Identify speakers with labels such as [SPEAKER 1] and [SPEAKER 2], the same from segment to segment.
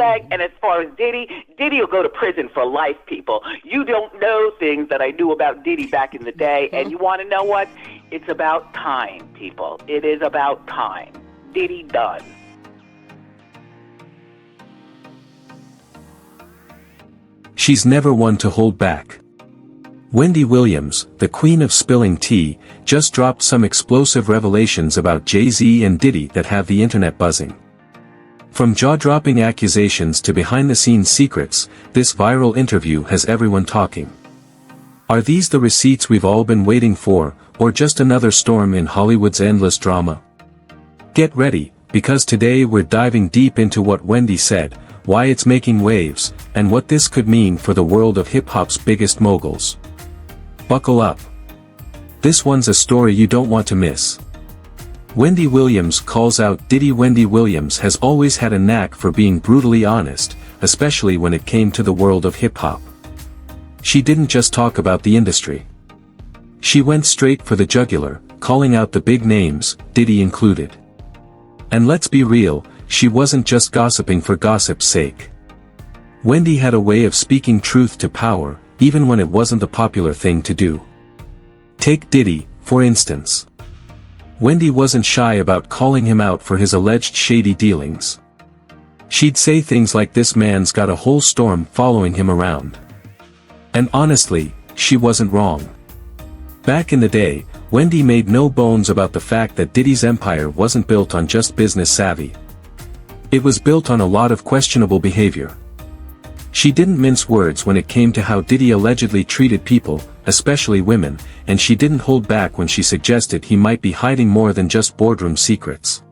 [SPEAKER 1] saying? And as far as Diddy will go to prison for life, people. You don't know things that I knew about Diddy back in the day, and you want to know what? It's about time, people. It is about time. Diddy done.
[SPEAKER 2] She's never one to hold back. Wendy Williams, the queen of spilling tea, just dropped some explosive revelations about Jay-Z and Diddy that have the internet buzzing. From jaw-dropping accusations to behind-the-scenes secrets, this viral interview has everyone talking. Are these the receipts we've all been waiting for, or just another storm in Hollywood's endless drama? Get ready, because today we're diving deep into what Wendy said, why it's making waves, and what this could mean for the world of hip-hop's biggest moguls. Buckle up. This one's a story you don't want to miss. Wendy Williams calls out Diddy. Wendy Williams has always had a knack for being brutally honest, especially when it came to the world of hip-hop. She didn't just talk about the industry. She went straight for the jugular, calling out the big names, Diddy included. And let's be real, she wasn't just gossiping for gossip's sake. Wendy had a way of speaking truth to power, even when it wasn't the popular thing to do. Take Diddy, for instance. Wendy wasn't shy about calling him out for his alleged shady dealings. She'd say things like, "This man's got a whole storm following him around." And honestly, she wasn't wrong. Back in the day, Wendy made no bones about the fact that Diddy's empire wasn't built on just business savvy. It was built on a lot of questionable behavior. She didn't mince words when it came to how Diddy allegedly treated people, especially women, and she didn't hold back when she suggested he might be hiding more than just boardroom secrets.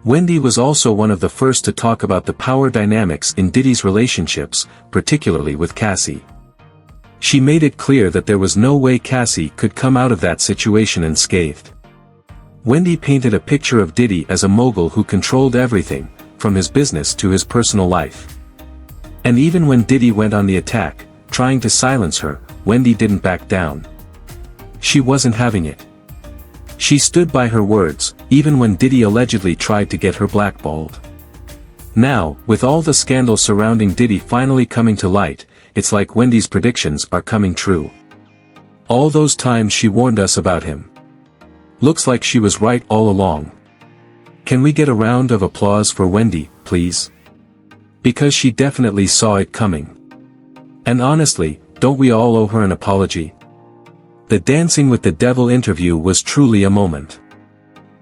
[SPEAKER 2] Wendy was also one of the first to talk about the power dynamics in Diddy's relationships, particularly with Cassie. She made it clear that there was no way Cassie could come out of that situation unscathed. Wendy painted a picture of Diddy as a mogul who controlled everything, from his business to his personal life. And even when Diddy went on the attack, trying to silence her, Wendy didn't back down. She wasn't having it. She stood by her words, even when Diddy allegedly tried to get her blackballed. Now, with all the scandal surrounding Diddy finally coming to light, it's like Wendy's predictions are coming true. All those times she warned us about him. Looks like she was right all along. Can we get a round of applause for Wendy, please? Because she definitely saw it coming. And honestly, don't we all owe her an apology? The Dancing with the Devil interview was truly a moment.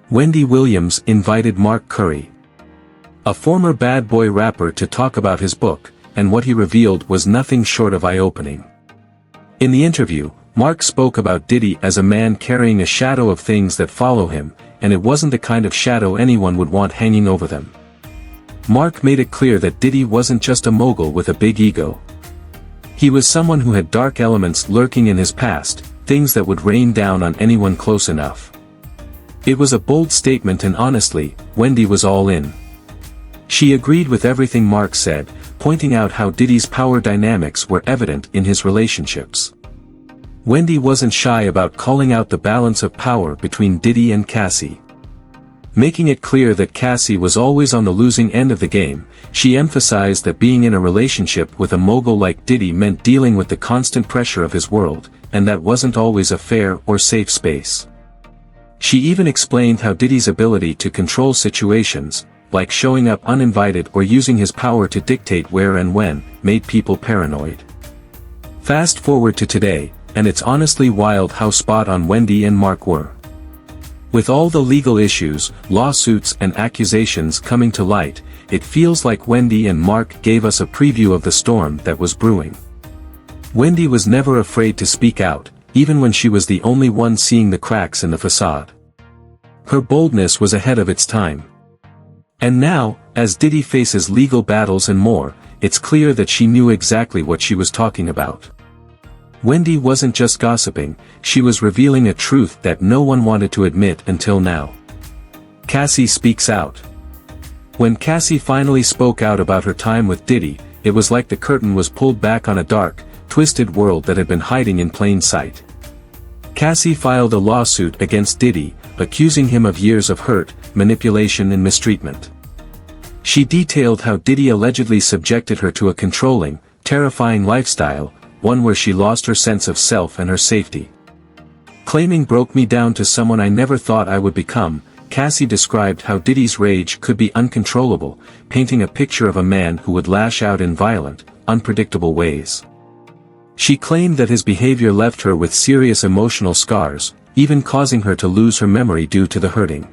[SPEAKER 2] Wendy Williams invited Mark Curry, a former bad boy rapper, to talk about his book, and what he revealed was nothing short of eye-opening. In the interview, Mark spoke about Diddy as a man carrying a shadow of things that follow him, and it wasn't the kind of shadow anyone would want hanging over them. Mark made it clear that Diddy wasn't just a mogul with a big ego. He was someone who had dark elements lurking in his past, things that would rain down on anyone close enough. It was a bold statement, and honestly, Wendy was all in. She agreed with everything Mark said, pointing out how Diddy's power dynamics were evident in his relationships. Wendy wasn't shy about calling out the balance of power between Diddy and Cassie. Making it clear that Cassie was always on the losing end of the game, she emphasized that being in a relationship with a mogul like Diddy meant dealing with the constant pressure of his world, and that wasn't always a fair or safe space. She even explained how Diddy's ability to control situations, like showing up uninvited or using his power to dictate where and when, made people paranoid. Fast forward to today, and it's honestly wild how spot on Wendy and Mark were. With all the legal issues, lawsuits and accusations coming to light, it feels like Wendy and Mark gave us a preview of the storm that was brewing. Wendy was never afraid to speak out, even when she was the only one seeing the cracks in the facade. Her boldness was ahead of its time. And now, as Diddy faces legal battles and more, it's clear that she knew exactly what she was talking about. Wendy wasn't just gossiping, she was revealing a truth that no one wanted to admit until now. Cassie speaks out. When Cassie finally spoke out about her time with Diddy, it was like the curtain was pulled back on a dark, twisted world that had been hiding in plain sight. Cassie filed a lawsuit against Diddy, accusing him of years of hurt, manipulation and mistreatment. She detailed how Diddy allegedly subjected her to a controlling, terrifying lifestyle, one where she lost her sense of self and her safety. Claiming broke me down to someone I never thought I would become, Cassie described how Diddy's rage could be uncontrollable, painting a picture of a man who would lash out in violent, unpredictable ways. She claimed that his behavior left her with serious emotional scars, even causing her to lose her memory due to the hurting.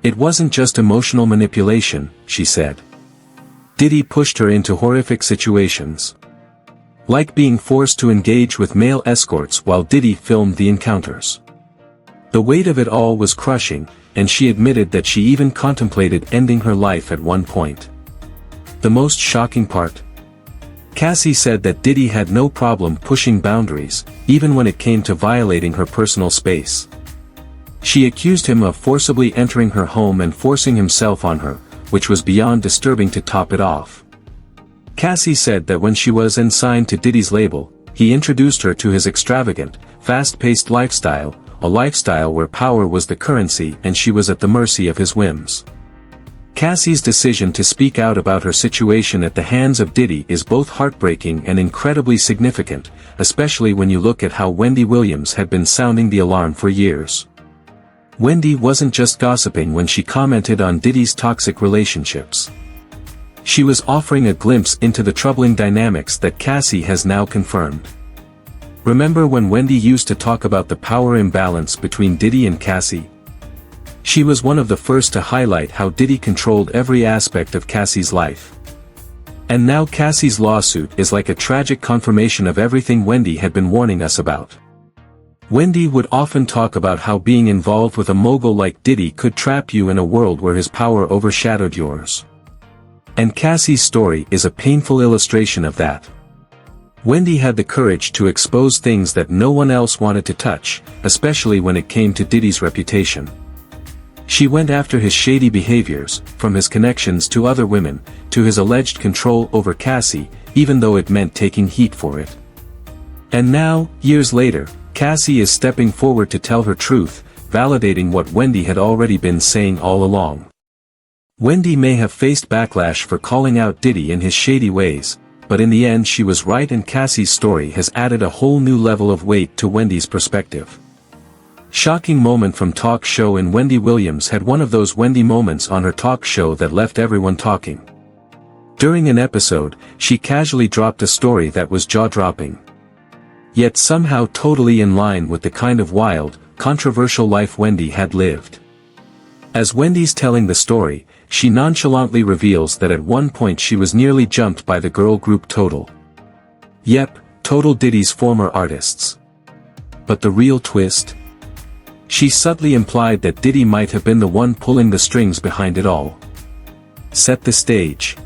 [SPEAKER 2] It wasn't just emotional manipulation, she said. Diddy pushed her into horrific situations. Like being forced to engage with male escorts while Diddy filmed the encounters. The weight of it all was crushing, and she admitted that she even contemplated ending her life at one point. The most shocking part? Cassie said that Diddy had no problem pushing boundaries, even when it came to violating her personal space. She accused him of forcibly entering her home and forcing himself on her, which was beyond disturbing to top it off. Cassie said that when she was signed to Diddy's label, he introduced her to his extravagant, fast-paced lifestyle, a lifestyle where power was the currency and she was at the mercy of his whims. Cassie's decision to speak out about her situation at the hands of Diddy is both heartbreaking and incredibly significant, especially when you look at how Wendy Williams had been sounding the alarm for years. Wendy wasn't just gossiping when she commented on Diddy's toxic relationships. She was offering a glimpse into the troubling dynamics that Cassie has now confirmed. Remember when Wendy used to talk about the power imbalance between Diddy and Cassie? She was one of the first to highlight how Diddy controlled every aspect of Cassie's life. And now Cassie's lawsuit is like a tragic confirmation of everything Wendy had been warning us about. Wendy would often talk about how being involved with a mogul like Diddy could trap you in a world where his power overshadowed yours. And Cassie's story is a painful illustration of that. Wendy had the courage to expose things that no one else wanted to touch, especially when it came to Diddy's reputation. She went after his shady behaviors, from his connections to other women, to his alleged control over Cassie, even though it meant taking heat for it. And now, years later, Cassie is stepping forward to tell her truth, validating what Wendy had already been saying all along. Wendy may have faced backlash for calling out Diddy in his shady ways, but in the end she was right, and Cassie's story has added a whole new level of weight to Wendy's perspective. Shocking moment from talk show. And Wendy Williams had one of those Wendy moments on her talk show that left everyone talking. During an episode, she casually dropped a story that was jaw-dropping. Yet somehow totally in line with the kind of wild, controversial life Wendy had lived. As Wendy's telling the story, she nonchalantly reveals that at one point she was nearly jumped by the girl group Total. Yep, Total, Diddy's former artists. But the real twist? She subtly implied that Diddy might have been the one pulling the strings behind it all. Set the stage.